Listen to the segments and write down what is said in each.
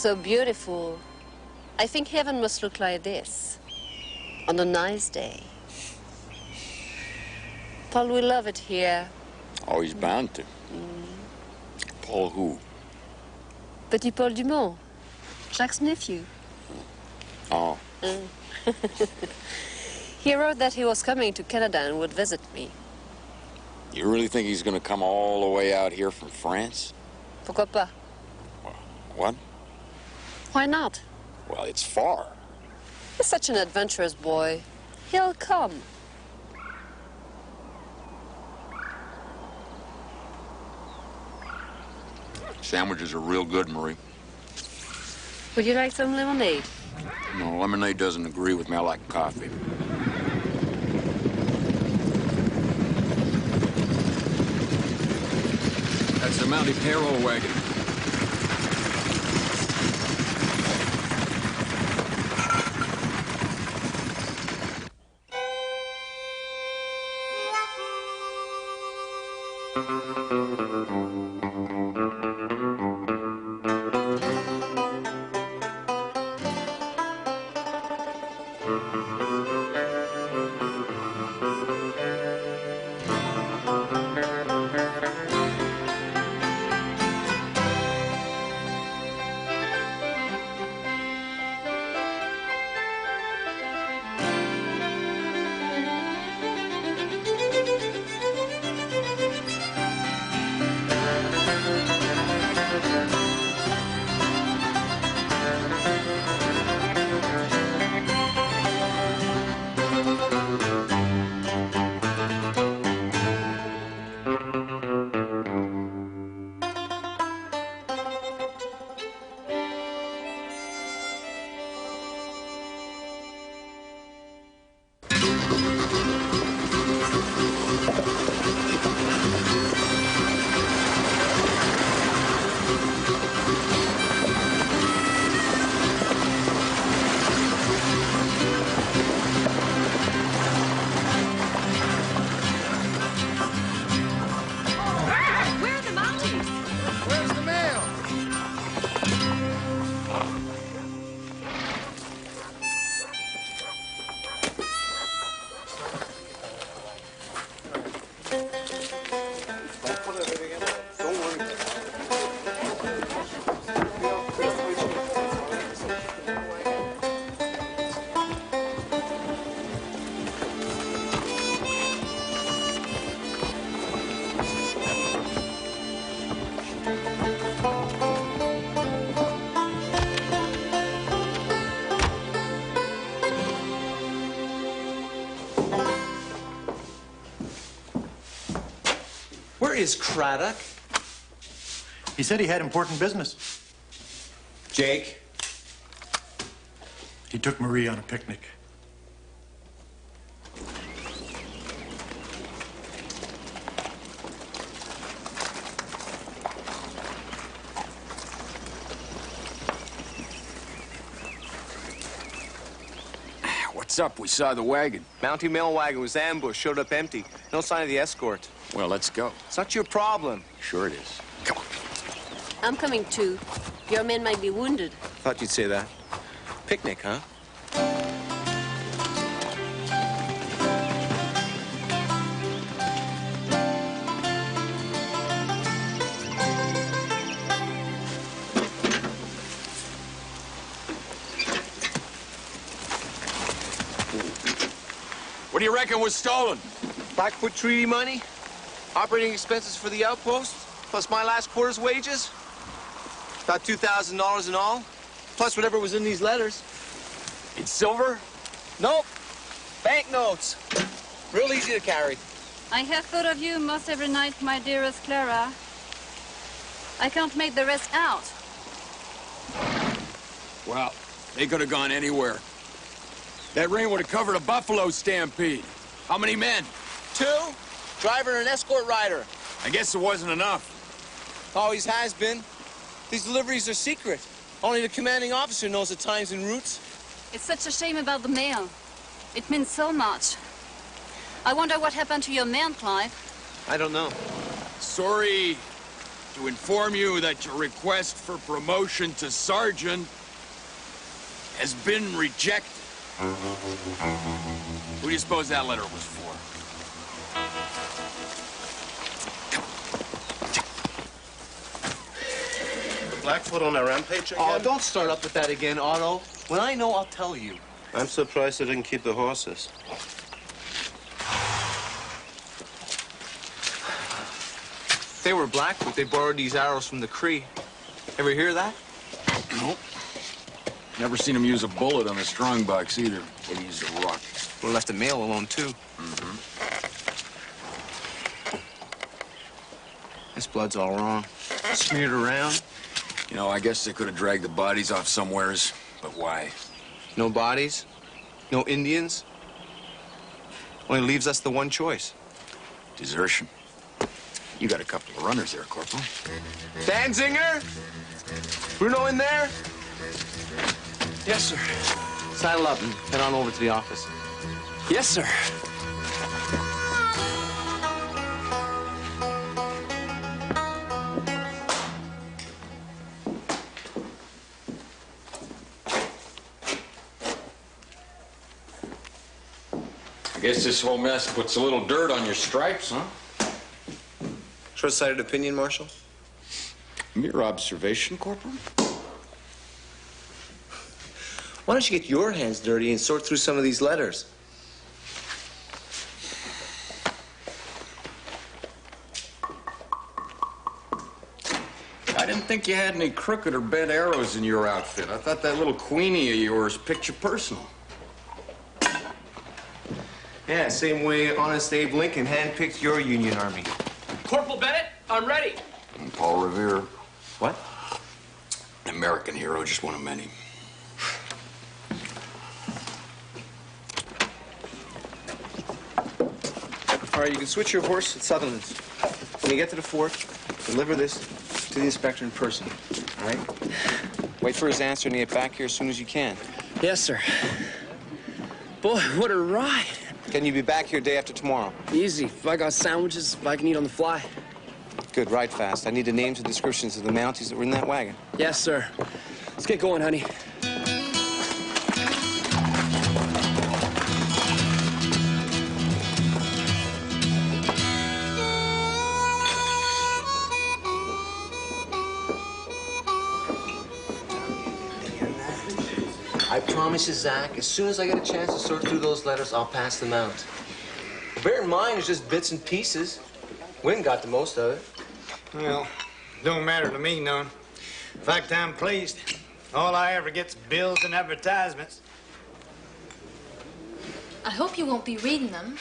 So beautiful. I think heaven must look like this on a nice day. Paul will love it here. Oh, he's bound to. Paul who? Petit Paul Dumont, Jacques' nephew. Oh. He wrote that he was coming to Canada and would visit me. You really think he's going to come all the way out here from France? Pourquoi pas? What? Why not? Well, it's far. He's such an adventurous boy. He'll come. Sandwiches are real good, Marie. Would you like some lemonade? No, lemonade doesn't agree with me. I like coffee. That's the mounted payroll wagon. Where is Craddock? He said he had important business. Jake? He took Marie on a picnic. What's up? We saw the wagon. Mountie mail wagon was ambushed, showed up empty. No sign of the escort. Well, let's go. It's not your problem. Sure it is. Come on. I'm coming too. Your men might be wounded. Thought you'd say that. Picnic, huh? What do you reckon was stolen? Blackfoot treaty money, operating expenses for the outpost, plus my last quarter's wages. About $2,000 in all, plus whatever was in these letters. In silver? Nope, banknotes. Real easy to carry. I have thought of you most every night, my dearest Clara. I can't make the rest out. Well, they could have gone anywhere. That rain would have covered a buffalo stampede. How many men? 2, driver and an escort rider. I guess it wasn't enough. Always has been. These deliveries are secret. Only the commanding officer knows the times and routes. It's such a shame about the mail. It means so much. I wonder what happened to your man, Clive. I don't know. Sorry. to inform you that your request for promotion to sergeant has been rejected. Who do you suppose that letter was for? Blackfoot on a rampage again? Oh, don't start up with that again, Otto. When I know, I'll tell you. I'm surprised they didn't keep the horses. They were Blackfoot. They borrowed these arrows from the Cree. Ever hear that? Nope. Never seen him use a bullet on a strongbox either. Maybe he used a rock. We left the mail alone, too. This blood's all wrong. Smeared around. You know, I guess they could have dragged the bodies off somewheres, but why? No bodies. No Indians. Only leaves us the one choice. Desertion. You got a couple of runners there, Corporal. Danzinger? Bruno in there? Yes, sir. Saddle up and head on over to the office. Yes, sir. I guess this whole mess puts a little dirt on your stripes, huh? Short-sighted opinion, Marshal? Mere observation, Corporal. Why don't you get your hands dirty and sort through some of these letters? I didn't think you had any crooked or bent arrows in your outfit. I thought that little queenie of yours picked you personal. Yeah, same way Honest Abe Lincoln handpicked your Union Army. Corporal Bennett, I'm ready. And Paul Revere, What? an American hero, just one of many. All right, you can switch your horse at Sutherland's. When you get to the fort, deliver this to the inspector in person, all right? Wait for his answer and get back here as soon as you can. Yes, sir. Boy, what a ride. Can you be back here day after tomorrow? Easy. If I got sandwiches, if I can eat on the fly. Good, ride fast. I need the names and descriptions of the Mounties that were in that wagon. Yes, sir. Let's get going, honey. I promise you, Zach, as soon as I get a chance to sort through those letters, I'll pass them out. Bear in mind, it's just bits and pieces. Wynn got the most of it. Well, don't matter to me none. In fact, I'm pleased. All I ever get's bills and advertisements. I hope you won't be reading them.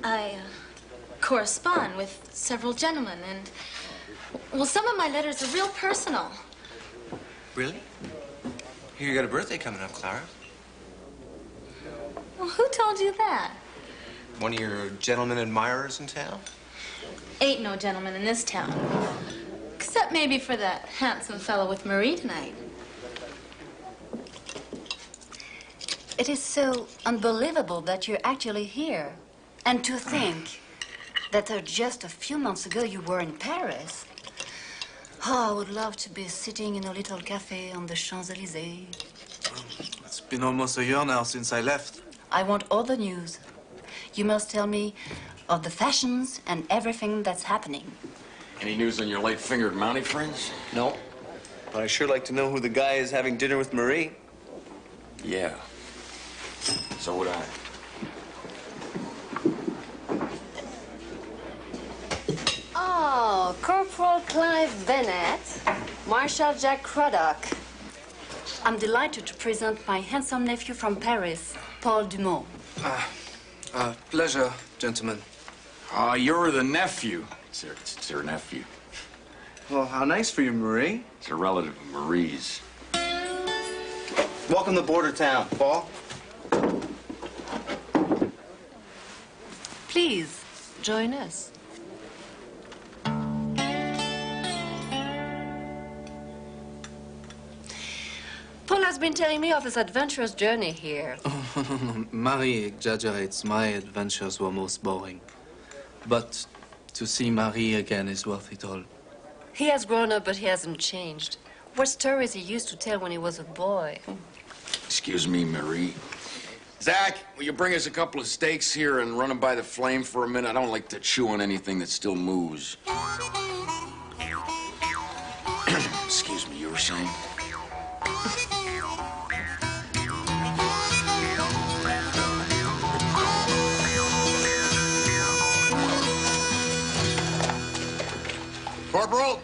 I correspond with several gentlemen, and, well, some of my letters are real personal. Really? Here, you got a birthday coming up, Clara. Well, who told you that? One of your gentlemen admirers in town? Ain't no gentleman in this town. Except maybe for that handsome fellow with Marie tonight. It is so unbelievable that you're actually here. And to think that just a few months ago you were in Paris. Oh, I would love to be sitting in a little cafe on the Champs-Élysées. It's been almost a year now since I left. I want all the news. You must tell me of the fashions and everything that's happening. Any news on your light-fingered Mountie friends? No. But I'd sure like to know who the guy is having dinner with Marie. Yeah. So would I. Oh, Corporal Clive Bennett, Marshal Jack Craddock. I'm delighted to present my handsome nephew from Paris, Paul Dumont. Pleasure, gentlemen. You're the nephew. It's her nephew. Well, how nice for you, Marie. It's a relative of Marie's. Welcome to Bordertown, Paul. Please, join us. Paul has been telling me of his adventurous journey here. Marie exaggerates. My adventures were most boring. But to see Marie again is worth it all. He has grown up, but he hasn't changed. What stories he used to tell when he was a boy. Excuse me, Marie. Zach, will you bring us a couple of steaks here and run them by the flame for a minute? I don't like to chew on anything that still moves. Excuse me, you were saying? Corporal!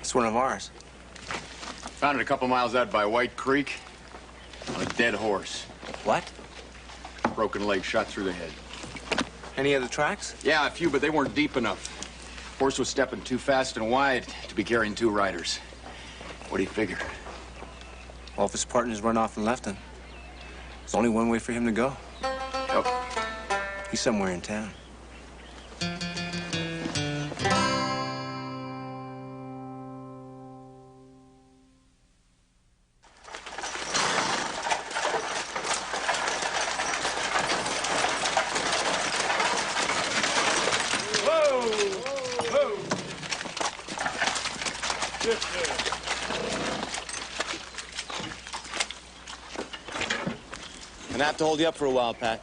It's one of ours. Found it a couple miles out by White Creek on a dead horse. What? Broken leg, shot through the head. Any other tracks? Yeah, a few, but they weren't deep enough. Horse was stepping too fast and wide to be carrying two riders. What do you figure? All of his partners run off and left him. There's only one way for him to go. Yep. He's somewhere in town. Gonna have to hold you up for a while, Pat.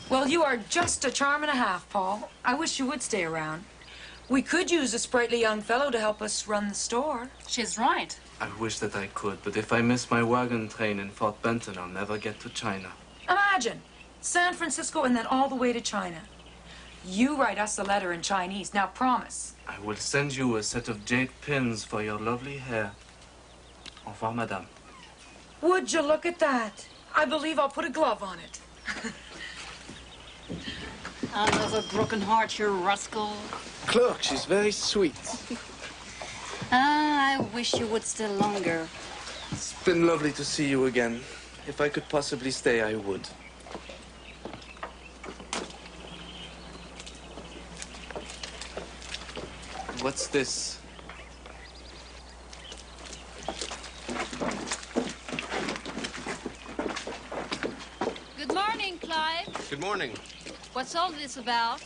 Well, you are just a charm and a half, Paul. I wish you would stay around. We could use a sprightly young fellow to help us run the store. She's right. I wish that I could, but if I miss my wagon train in Fort Benton, I'll never get to China. Imagine, San Francisco and then all the way to China. You write us a letter in Chinese. Now, promise. I will send you a set of jade pins for your lovely hair. Au revoir, madame. Would you look at that? I believe I'll put a glove on it. Another broken heart, you rascal. Clerk, she's very sweet. I wish you would stay longer. It's been lovely to see you again. If I could possibly stay, I would. What's this? Good morning, Clive. Good morning. What's all this about?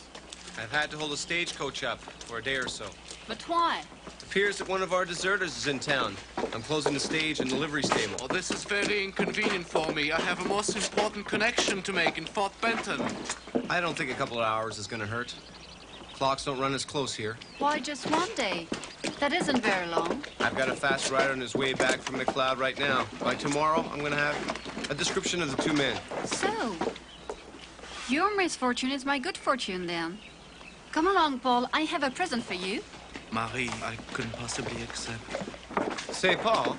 I've had to hold a stagecoach up for a day or so. But why? It appears that one of our deserters is in town. I'm closing the stage and the livery stable. Oh, this is very inconvenient for me. I have a most important connection to make in Fort Benton. I don't think a couple of hours is gonna hurt. Clocks don't run as close here. Why just one day? That isn't very long. I've got a fast rider on his way back from McLeod right now. By tomorrow, I'm gonna have a description of the two men. So, your misfortune is my good fortune, then. Come along, Paul. I have a present for you. Marie, I couldn't possibly accept. Say, Paul,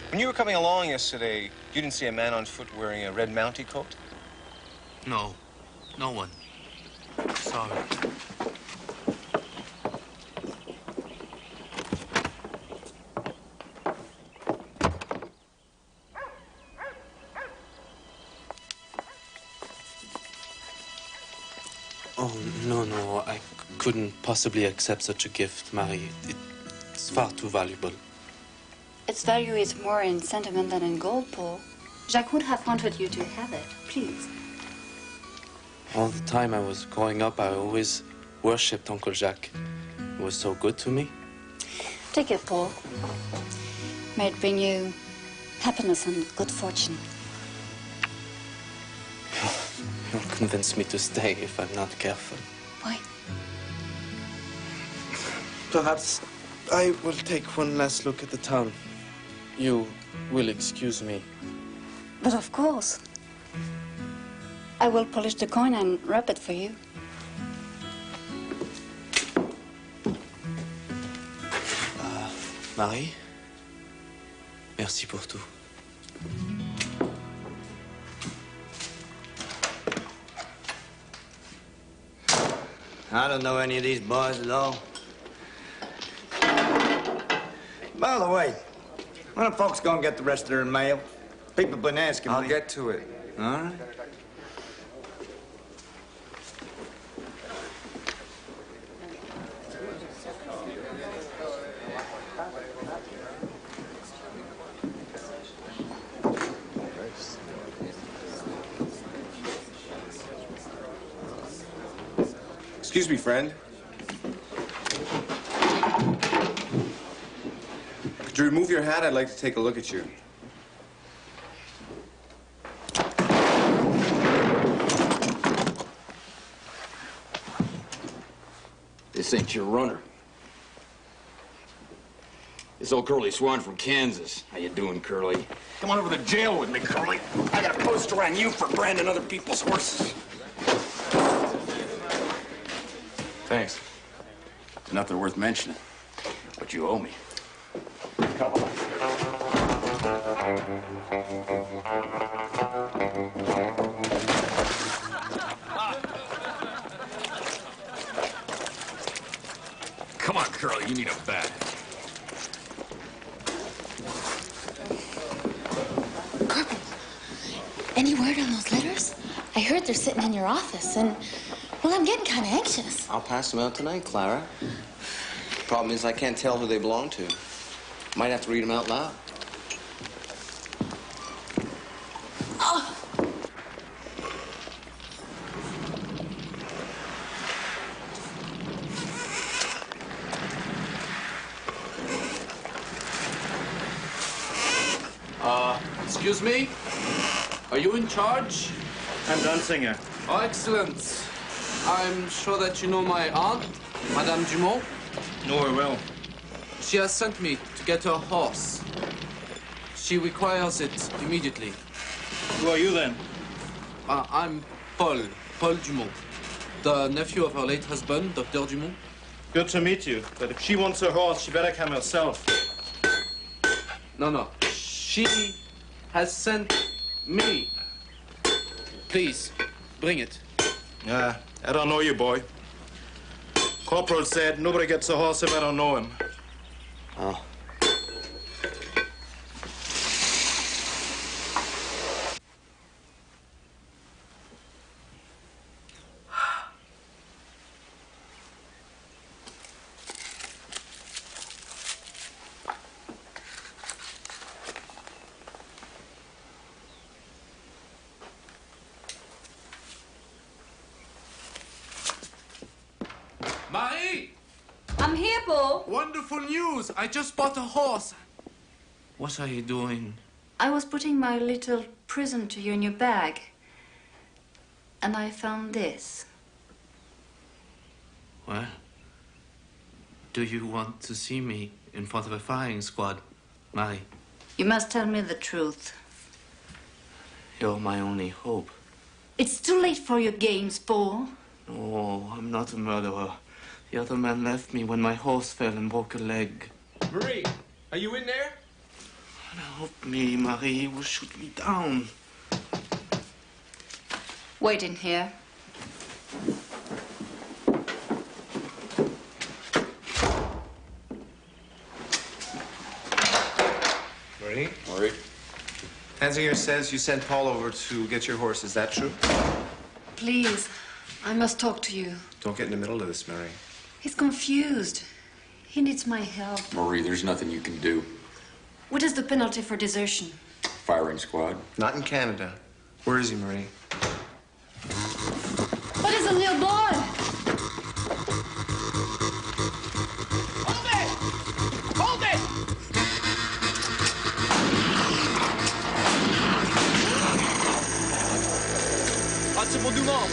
when you were coming along yesterday, you didn't see a man on foot wearing a red Mountie coat? No, no one. Sorry. Oh, no, I couldn't possibly accept such a gift, Marie. It's far too valuable. Its value is more in sentiment than in gold, Paul. Jacques would have wanted you to have it. Please. All the time I was growing up, I always worshipped Uncle Jacques. He was so good to me. Take it, Paul. May it bring you happiness and good fortune. You'll convince me to stay if I'm not careful. Why? Perhaps I will take one last look at the town. You will excuse me. But of course. I will polish the coin and wrap it for you. Marie, merci pour tout. I don't know any of these boys at all. By the way, when are folks gonna get the rest of their mail? People been asking me. I'll get to it. All right. Excuse me, friend. Could you remove your hat? I'd like to take a look at you. This ain't your runner. This old Curly Swan from Kansas. How you doing, Curly? Come on over to jail with me, Curly. I got a poster on you for branding other people's horses. Thanks. Nothing worth mentioning. But you owe me. Come on. Come on, Curly, you need a bat. Corporal, any word on those letters? I heard they're sitting in your office, and, well, I'm getting kind of anxious. I'll pass them out tonight, Clara. Problem is, I can't tell who they belong to. Might have to read them out loud. Oh. Excuse me? Are you in charge? I'm Dunsinger. Oh, excellent. I'm sure that you know my aunt, Madame Dumont. Know her well. She has sent me to get her horse. She requires it immediately. Who are you, then? I'm Paul Dumont, the nephew of her late husband, Dr. Dumont. Good to meet you. But if she wants her horse, she better come herself. No. She has sent me. Please, bring it. I don't know you, boy. Corporal said nobody gets a horse if I don't know him. Oh. Marie! I'm here, Paul. Wonderful news! I just bought a horse. What are you doing? I was putting my little present to you in your bag. And I found this. What? Do you want to see me in front of a firing squad, Marie? You must tell me the truth. You're my only hope. It's too late for your games, Paul. No, I'm not a murderer. The other man left me when my horse fell and broke a leg. Marie, are you in there? Help me, Marie. He will shoot me down. Wait in here. Marie? Marie? Hansinger says you sent Paul over to get your horse. Is that true? Please, I must talk to you. Don't get in the middle of this, Marie. He's confused. He needs my help. Marie, there's nothing you can do. What is the penalty for desertion? Firing squad. Not in Canada. Where is he, Marie? What is a little boy? Hold it! Hold it! C'est pour Dumont.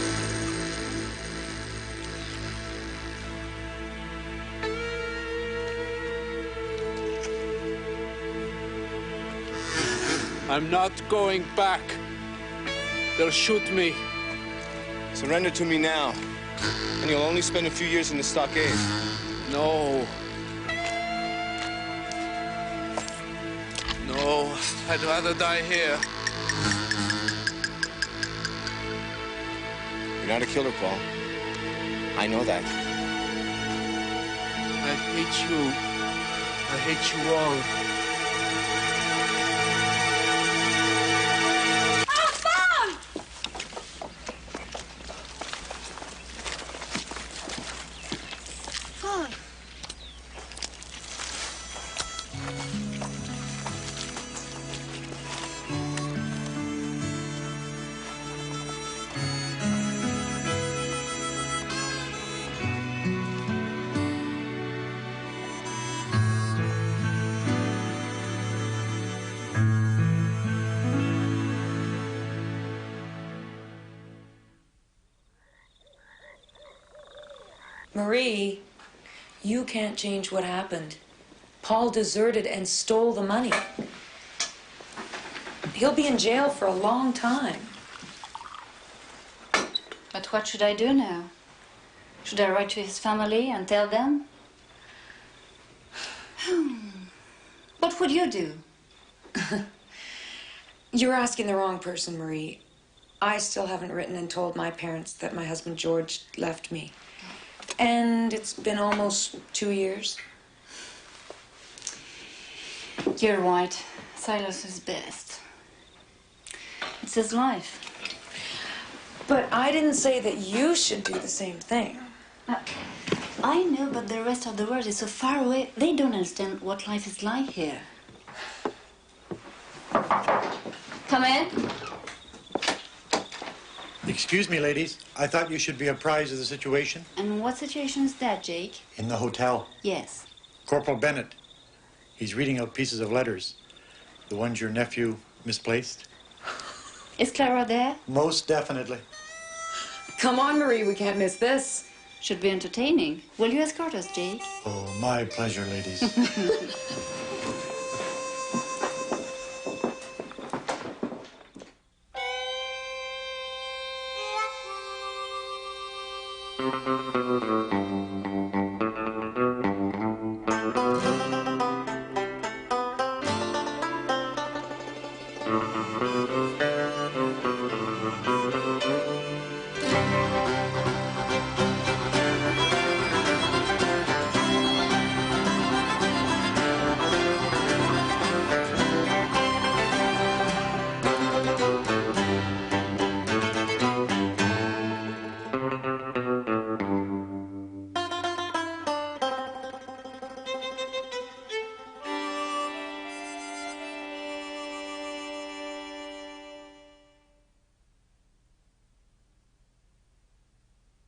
I'm not going back. They'll shoot me. Surrender to me now, and you'll only spend a few years in the stockade. No. No, I'd rather die here. You're not a killer, Paul. I know that. I hate you. I hate you all. Marie, you can't change what happened. Paul deserted and stole the money. He'll be in jail for a long time. But what should I do now? Should I write to his family and tell them? What would you do? You're asking the wrong person, Marie. I still haven't written and told my parents that my husband George left me. And it's been almost 2 years. You're right. Silas is best. It's his life. But I didn't say that you should do the same thing. I know, but the rest of the world is so far away. They don't understand what life is like here. Come in. Excuse me, ladies. I thought you should be apprised of the situation. And what situation is that, Jake? In the hotel. Yes. Corporal Bennett. He's reading out pieces of letters. The ones your nephew misplaced. Is Clara there? Most definitely. Come on, Marie, we can't miss this. Should be entertaining. Will you escort us, Jake? Oh, my pleasure, ladies.